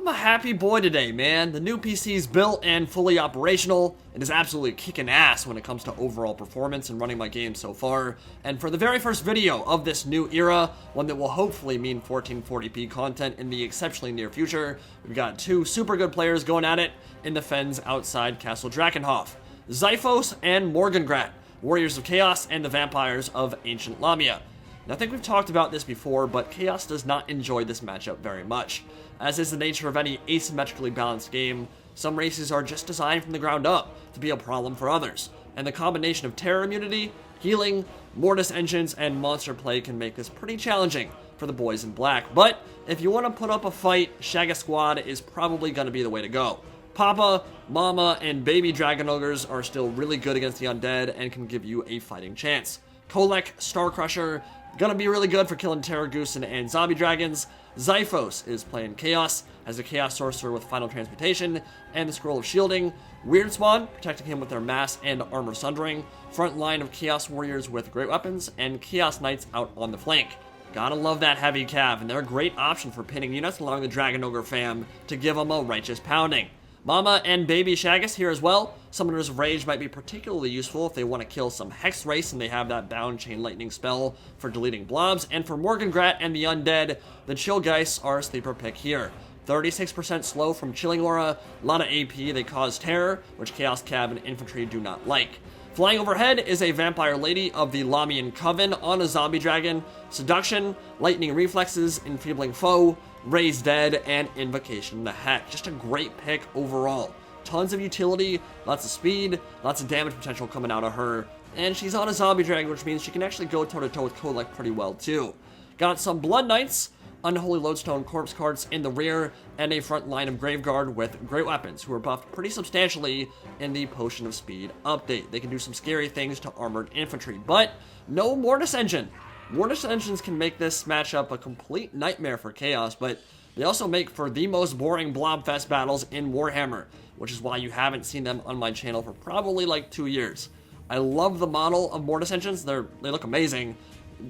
I'm a happy boy today, man. The new PC is built and fully operational. It is absolutely kicking ass when it comes to overall performance and running my game so far. And for the very first video of this new era, one that will hopefully mean 1440p content in the exceptionally near future, we've got two super good players going at it in the fens outside Castle Drakenhof. Xiphos and Morgengrat, warriors of chaos and the vampires of ancient Lahmia. Now, I think we've talked about this before, but Chaos does not enjoy this matchup very much. As is the nature of any asymmetrically balanced game, some races are just designed from the ground up to be a problem for others, and the combination of terror immunity, healing, mortis engines, and monster play can make this pretty challenging for the boys in black. But if you want to put up a fight, Shaggoth squad is probably going to be the way to go. Papa, Mama, and baby dragon ogres are still really good against the undead and can give you a fighting chance. Kholek, STARCRUSHER, gonna be really good for killing Terror Goosen and zombie dragons. Xiphos is playing Chaos as a Chaos Sorcerer with Final Transmutation and the Scroll of Shielding. Weird Spawn, protecting him with their Mass and Armor Sundering. Front line of Chaos Warriors with great weapons, and Chaos Knights out on the flank. Gotta love that heavy cav, and they're a great option for pinning units allowing the Dragon Ogre fam to give them a righteous pounding. Mama and baby Shaggoth here as well. Summoners of Rage might be particularly useful if they want to kill some Hex race and they have that bound chain lightning spell for deleting blobs. And for Morgengrat and the Undead, the Chill Geists are a sleeper pick here. 36% slow from Chilling Aura, a lot of AP, they cause terror, which Chaos Cab and Infantry do not like. Flying overhead is a Vampire Lady of the LAHMIAN Coven on a Zombie Dragon. Seduction, Lightning Reflexes, Enfeebling Foe, Raise Dead, and Invocation the Heck. Just a great pick overall. Tons of utility, lots of speed, lots of damage potential coming out of her, and she's on a Zombie Dragon, which means she can actually go toe-to-toe with Kholek pretty well too. Got some Blood Knights, Unholy Lodestone Corpse Carts in the rear, and a front line of Graveguard with great weapons, who are buffed pretty substantially in the Potion of Speed update. They can do some scary things to armored infantry, but no Mortis Engine. Mortis Engines can make this matchup a complete nightmare for Chaos, but they also make for the most boring Blobfest battles in Warhammer, which is why you haven't seen them on my channel for probably like 2 years. I love the model of Mortis Engines, they look amazing.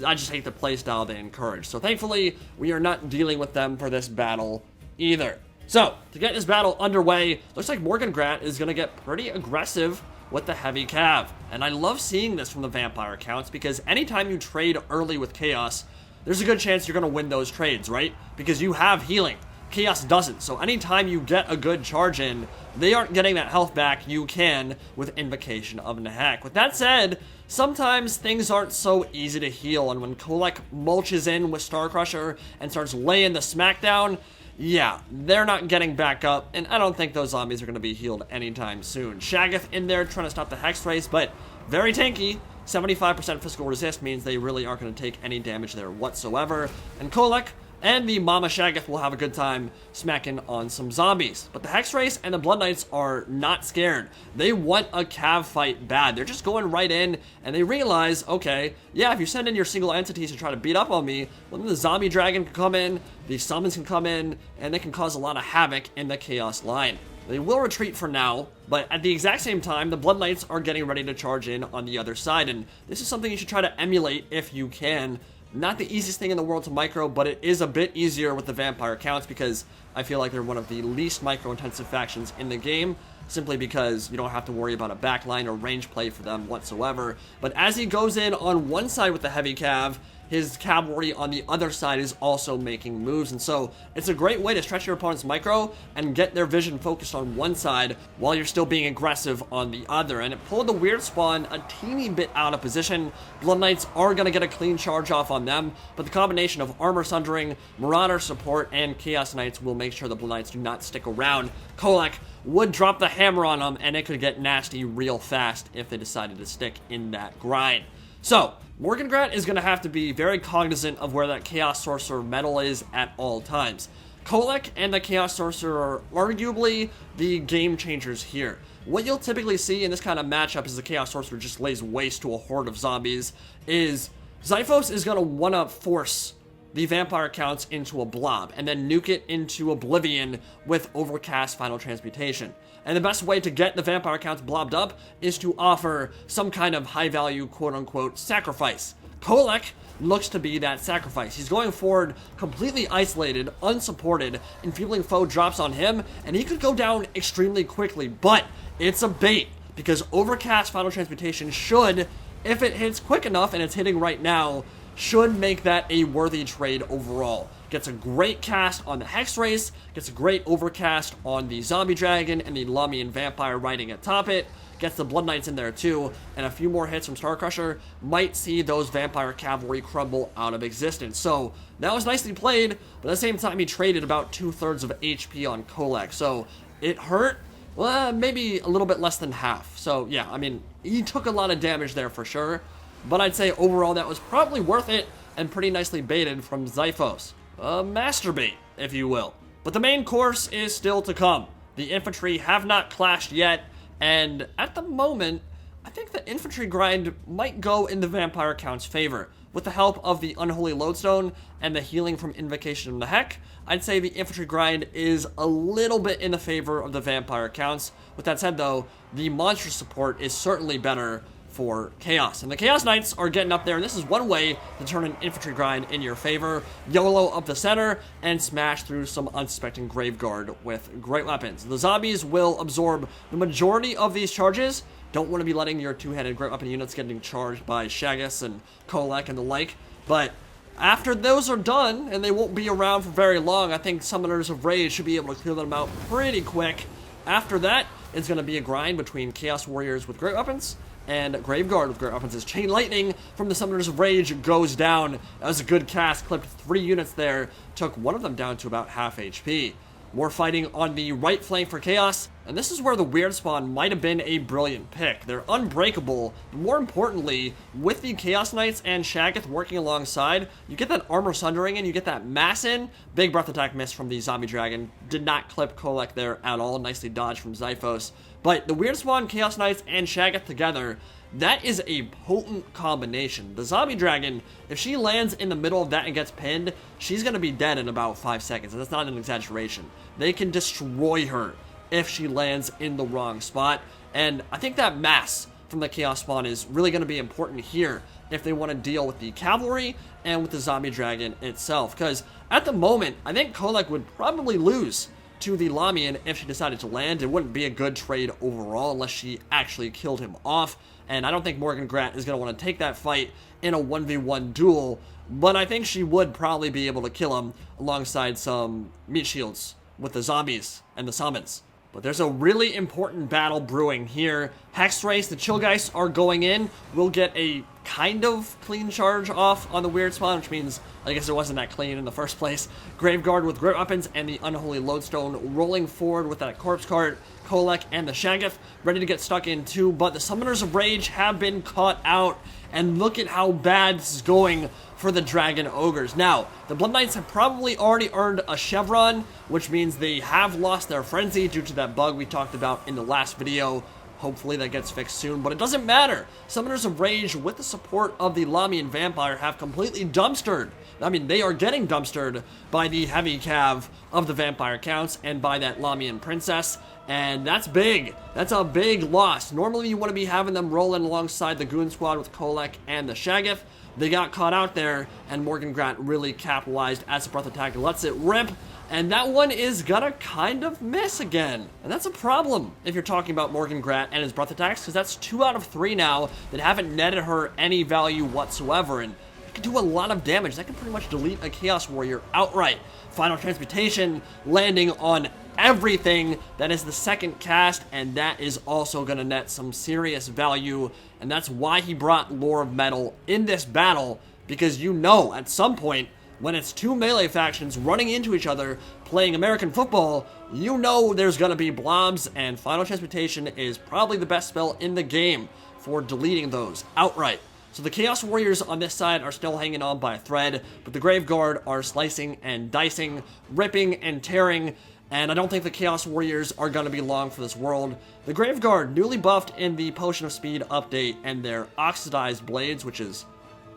I just hate the playstyle they encourage. So thankfully, we are not dealing with them for this battle either. So, to get this battle underway, looks like Morgengrat is going to get pretty aggressive with the heavy cav. And I love seeing this from the vampire accounts because anytime you trade early with Chaos, there's a good chance you're going to win those trades, right? Because you have healing. Chaos doesn't. So anytime you get a good charge in, they aren't getting that health back you can with Invocation of Nahak. With that said, sometimes things aren't so easy to heal, and when Kholek mulches in with STARCRUSHER and starts laying the smackdown, yeah, they're not getting back up, and I don't think those zombies are going to be healed anytime soon. Shaggoth in there trying to stop the Hex race, but very tanky. 75% physical resist means they really aren't going to take any damage there whatsoever. And Kholek and the Mama Shaggoth will have a good time smacking on some zombies. But the Hex Race and the Blood Knights are not scared. They want a cav fight bad. They're just going right in, and they realize, okay, yeah, if you send in your single entities to try to beat up on me, well, then the Zombie Dragon can come in, the Summons can come in, and they can cause a lot of havoc in the Chaos line. They will retreat for now, but at the exact same time, the Blood Knights are getting ready to charge in on the other side, and this is something you should try to emulate if you can. Not the easiest thing in the world to micro, but it is a bit easier with the vampire accounts because I feel like they're one of the least micro-intensive factions in the game, simply because you don't have to worry about a backline or range play for them whatsoever. But as he goes in on one side with the heavy cav, his cavalry on the other side is also making moves, and so it's a great way to stretch your opponent's micro and get their vision focused on one side while you're still being aggressive on the other. And it pulled the Weird Spawn a teeny bit out of position. Blood Knights are going to get a clean charge off on them, but the combination of Armor Sundering, Marauder support, and Chaos Knights will make sure the Blood Knights do not stick around. Kholek would drop the hammer on them, and it could get nasty real fast if they decided to stick in that grind. So, Morgengrat is going to have to be very cognizant of where that Chaos Sorcerer metal is at all times. Kholek and the Chaos Sorcerer are arguably the game changers here. What you'll typically see in this kind of matchup as the Chaos Sorcerer just lays waste to a horde of zombies is Xiphos is going to want to force the vampire counts into a blob and then nuke it into oblivion with Overcast Final Transmutation. And the best way to get the vampire counts blobbed up is to offer some kind of high value quote unquote sacrifice. Kholek looks to be that sacrifice. He's going forward completely isolated, unsupported, enfeebling foe drops on him, and he could go down extremely quickly, but it's a bait, because Overcast Final Transmutation should, if it hits quick enough, and it's hitting right now, should make that a worthy trade overall. Gets a great cast on the Hex Race, gets a great overcast on the Zombie Dragon and the Lahmian Vampire riding atop it, gets the Blood Knights in there too, and a few more hits from STARCRUSHER might see those Vampire Cavalry crumble out of existence. So that was nicely played, but at the same time he traded about 2/3 of HP on Kholek, so it hurt. Well, maybe a little bit less than half. So yeah, I mean, he took a lot of damage there for sure, but I'd say overall that was probably worth it and pretty nicely baited from Xiphos. A masturbate, if you will. But the main course is still to come. The infantry have not clashed yet, and at the moment, I think the infantry grind might go in the Vampire Count's favor. With the help of the Unholy Lodestone and the healing from Invocation of the Heck, I'd say the infantry grind is a little bit in the favor of the Vampire Counts. With that said though, the monster support is certainly better for Chaos. And the Chaos Knights are getting up there, and this is one way to turn an infantry grind in your favor. YOLO up the center and smash through some unsuspecting Graveguard with great weapons. The zombies will absorb the majority of these charges. Don't want to be letting your two-handed great weapon units getting charged by Shaggoth and Kholek and the like. But after those are done, and they won't be around for very long, I think Summoners of Rage should be able to clear them out pretty quick. After that, it's going to be a grind between Chaos Warriors with great weapons and Graveguard with great weapons as Chain Lightning from the Summoners of Rage goes down. That was a good cast, clipped 3 units there, took one of them down to about half HP. More fighting on the right flank for Chaos, and this is where the Weird Spawn might have been a brilliant pick. They're unbreakable, but more importantly, with the Chaos Knights and Shaggoth working alongside, you get that Armor Sundering and you get that Mass in. Big Breath Attack miss from the Zombie Dragon. Did not clip Kholek there at all. Nicely dodged from Xiphos. But the Weird Spawn, Chaos Knights, and Shaggoth together, that is a potent combination. The Zombie Dragon, if she lands in the middle of that and gets pinned, she's going to be dead in about 5 seconds, and that's not an exaggeration. They can destroy her if she lands in the wrong spot, and I think that Mass from the Chaos Spawn is really going to be important here if they want to deal with the Cavalry and with the Zombie Dragon itself, because at the moment, I think Kholek would probably lose to the Lahmian if she decided to land. It wouldn't be a good trade overall unless she actually killed him off, and I don't think Morgengrat is going to want to take that fight in a 1v1 duel, but I think she would probably be able to kill him alongside some meat shields with the zombies and the summons. But there's a really important battle brewing here. Hex Race, the Chillgeists are going in. We'll get a kind of clean charge off on the Weird Spawn, which means I guess it wasn't that clean in the first place. Graveguard with great weapons and the Unholy Lodestone rolling forward with that Corpse Cart. Kholek and the Shaggoth ready to get stuck in too, but the Summoners of Rage have been caught out, and look at how bad this is going for the Dragon Ogres. Now, the Blood Knights have probably already earned a Chevron, which means they have lost their Frenzy due to that bug we talked about in the last video. Hopefully that gets fixed soon, but it doesn't matter. Summoners of Rage, with the support of the Lahmian Vampire, have completely dumpstered. I mean, they are getting dumpstered by the heavy cav of the Vampire Counts and by that Lahmian Princess, and that's big. That's a big loss. Normally you want to be having them rolling alongside the Goon Squad with Kholek and the Shaggoth. They got caught out there, and Morgengrat really capitalized as a breath attack, lets it rip, and that one is gonna kind of miss again. And that's a problem if you're talking about Morgengrat and his breath attacks, because that's 2 out of 3 now that haven't netted her any value whatsoever, and it can do a lot of damage. That can pretty much delete a Chaos Warrior outright. Final Transmutation landing on everything. That is the second cast, and that is also going to net some serious value, and that's why he brought Lore of Metal in this battle, because you know at some point when it's 2 melee factions running into each other playing American football, you know there's going to be blobs, and Final Transmutation is probably the best spell in the game for deleting those outright. So the Chaos Warriors on this side are still hanging on by a thread, but the Graveguard are slicing and dicing, ripping and tearing, and I don't think the Chaos Warriors are going to be long for this world. The Graveguard, newly buffed in the Potion of Speed update, and their oxidized blades, which is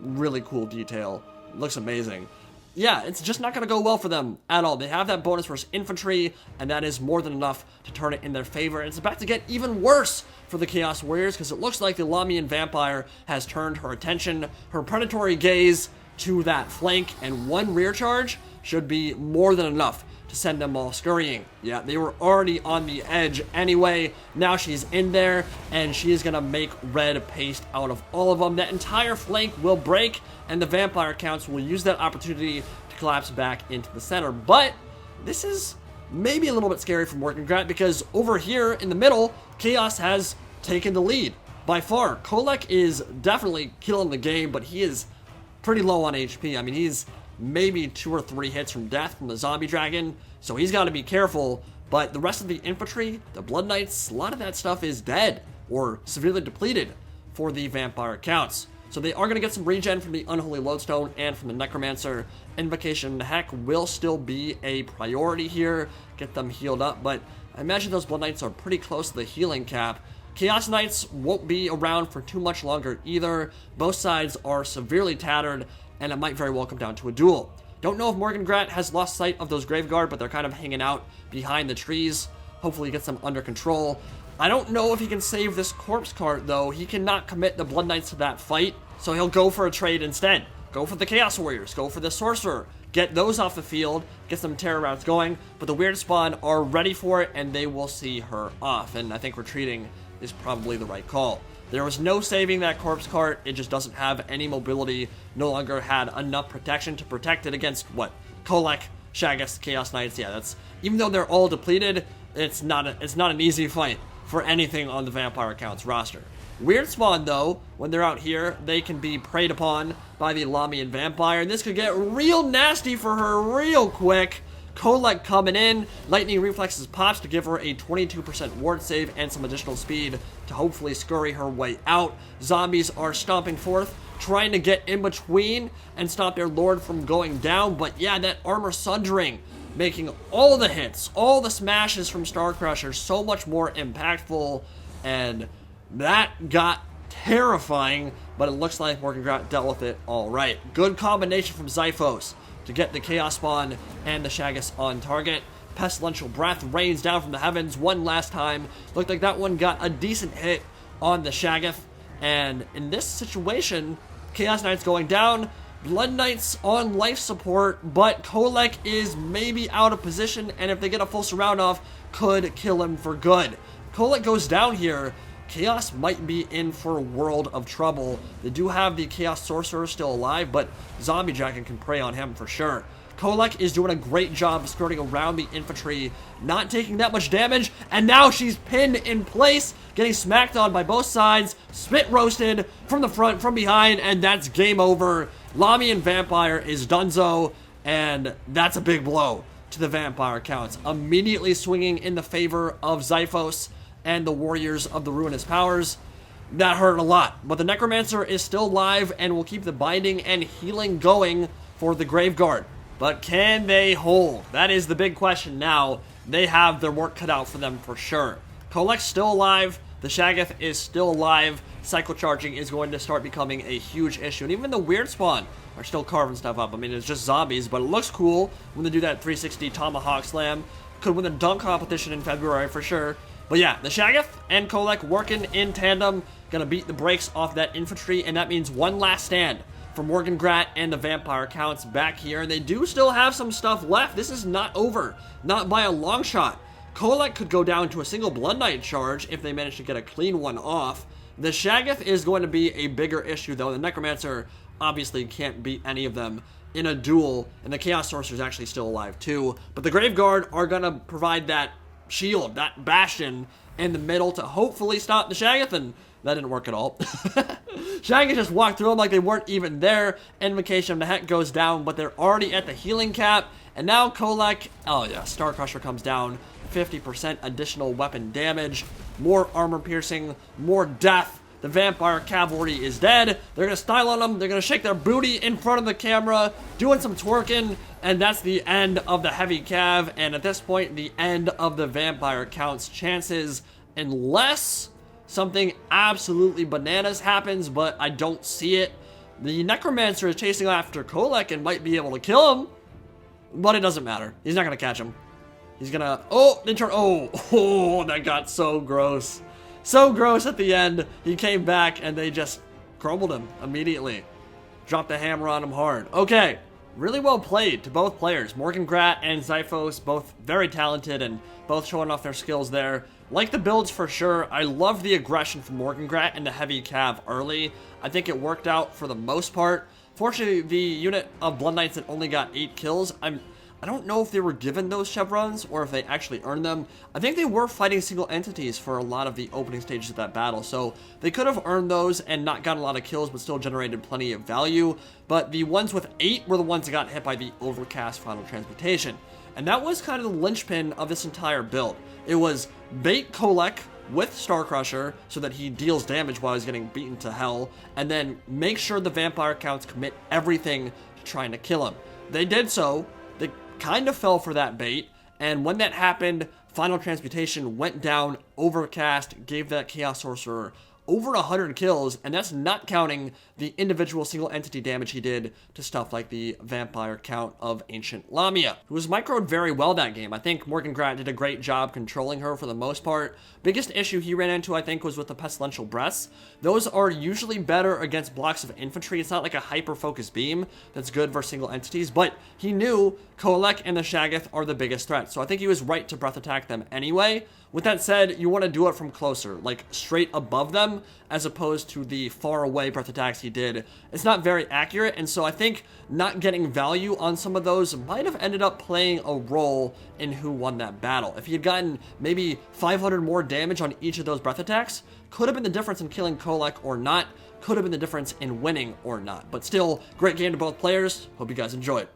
really cool detail. Looks amazing. yeah, it's just not going to go well for them at all. They have that bonus versus infantry, and that is more than enough to turn it in their favor. And it's about to get even worse for the Chaos Warriors, because it looks like the Lahmian Vampire has turned her attention, her predatory gaze, to that flank, and one rear charge should be more than enough to send them all scurrying. Yeah, they were already on the edge anyway. Now she's in there, and she is going to make red paste out of all of them. That entire flank will break, and the vampire counts will use that opportunity to collapse back into the center. But this is maybe a little bit scary for Morgengrat, because over here in the middle, Chaos has taken the lead by far. Kholek is definitely killing the game, but he is pretty low on HP. I mean, he's maybe 2 or 3 hits from death from the zombie dragon, so he's got to be careful. But the rest of the infantry, the blood knights, a lot of that stuff is dead or severely depleted for the vampire counts. So they are going to get some regen from the unholy lodestone and from the necromancer. Invocation heck will still be a priority here, get them healed up, but I imagine those blood knights are pretty close to the healing cap. Chaos Knights won't be around for too much longer either. Both sides are severely tattered, and it might very well come down to a duel. Don't know if Morgengrat has lost sight of those Graveguard, but they're kind of hanging out behind the trees. Hopefully he gets them under control. I don't know if he can save this corpse cart, though. He cannot commit the Blood Knights to that fight, so he'll go for a trade instead. Go for the Chaos Warriors, go for the Sorcerer. Get those off the field, get some terror routes going, but the Weird Spawn are ready for it, and they will see her off. And I think retreating is probably the right call. There was no saving that corpse cart. It just doesn't have any mobility, no longer had enough protection to protect it against, what, Kholek, Shaggoth, Chaos Knights. Yeah, that's, even though they're all depleted, it's not an easy fight for anything on the Vampire Counts roster. Weird Spawn, though, when they're out here, they can be preyed upon by the Lahmian Vampire, and this could get real nasty for her real quick. Kholek coming in, Lightning Reflexes pops to give her a 22% ward save and some additional speed to hopefully scurry her way out. Zombies are stomping forth, trying to get in between and stop their lord from going down, but yeah, that armor sundering, making all the hits, all the smashes from STARCRUSHER so much more impactful, and that got terrifying, but it looks like Morgengrat dealt with it all right. Good combination from Xiphos to get the Chaos Spawn and the Shaggoth on target. Pestilential Breath rains down from the heavens one last time. Looked like that one got a decent hit on the Shaggoth. And in this situation, Chaos Knights going down, Blood Knights on life support, but Kholek is maybe out of position, and if they get a full surround off, could kill him for good. Kholek goes down here. Chaos might be in for a world of trouble. They do have the Chaos Sorcerer still alive, but Zombie Dragon can prey on him for sure. Kholek is doing a great job of skirting around the infantry, not taking that much damage, and now she's pinned in place, getting smacked on by both sides, spit roasted from the front, from behind, and that's game over. Lahmian Vampire is donezo, and that's a big blow to the Vampire Counts. Immediately swinging in the favor of Xiphos and the Warriors of the Ruinous Powers. That hurt a lot, but the Necromancer is still live and will keep the binding and healing going for the Graveguard. But can they hold? That is the big question now. They have their work cut out for them for sure. Kholek's still alive. The Shaggoth is still alive. Cycle charging is going to start becoming a huge issue. And even the Weird Spawn are still carving stuff up. I mean, it's just zombies, but it looks cool when they do that 360 Tomahawk Slam. Could win the dunk competition in February for sure. But yeah, the Shaggoth and Kholek working in tandem, gonna beat the brakes off that infantry, and that means one last stand for Morgengrat and the Vampire Counts back here. And they do still have some stuff left. This is not over, not by a long shot. Kholek could go down to a single Blood Knight charge if they manage to get a clean one off. The Shaggoth is going to be a bigger issue, though. The Necromancer obviously can't beat any of them in a duel, and the Chaos Sorcerer is actually still alive too. But the Graveguard are going to provide that shield, that bastion in the middle to hopefully stop the Shaggoth, and that didn't work at all. Shaggoth just walked through them like they weren't even there. Invocation of the Heck goes down, but they're already at the healing cap. And now Kholek, oh yeah, STARCRUSHER comes down, 50% additional weapon damage, more armor piercing, more death. The Vampire Cavalry is dead. They're going to style on them. They're going to shake their booty in front of the camera, doing some twerking, and that's the end of the heavy cav. And at this point, the end of the Vampire Counts' chances, unless something absolutely bananas happens, but I don't see it. The Necromancer is chasing after Kholek and might be able to kill him, but it doesn't matter. He's not gonna catch him. He's gonna, oh, they turn, oh, that got so gross. So gross at the end. He came back and they just crumbled him immediately. Dropped the hammer on him hard. Okay, really well played to both players. Morgengrat and Xiphos, both very talented and both showing off their skills there. Like the builds for sure. I love the aggression from Morgengrat and the heavy cav early. I think it worked out for the most part. Fortunately, the unit of Blood Knights that only got 8 kills, I don't know if they were given those chevrons or if they actually earned them. I think they were fighting single entities for a lot of the opening stages of that battle, so they could have earned those and not gotten a lot of kills but still generated plenty of value. But the ones with 8 were the ones that got hit by the overcast final transmutation. And that was kind of the linchpin of this entire build. It was bait Kholek with STARCRUSHER so that he deals damage while he's getting beaten to hell, and then make sure the vampire counts commit everything to trying to kill him. They did so. They kind of fell for that bait, and when that happened, final transmutation went down, overcast, gave that chaos sorcerer over 100 kills, and that's not counting the individual single entity damage he did to stuff like the vampire count of ancient Lahmia, who was microed very well that game. I think Morgengrat did a great job controlling her for the most part. Biggest issue he ran into, I think, was with the pestilential breaths. Those are usually better against blocks of infantry. It's not like a hyper-focused beam that's good for single entities, but he knew Kholek and the Shaggoth are the biggest threat, so I think he was right to breath attack them anyway. With that said, you want to do it from closer, like straight above them, as opposed to the far away breath attacks he did. It's not very accurate, and so I think not getting value on some of those might have ended up playing a role in who won that battle. If he had gotten maybe 500 more damage on each of those breath attacks, could have been the difference in killing Kholek or not, could have been the difference in winning or not. But still, great game to both players. Hope you guys enjoyed.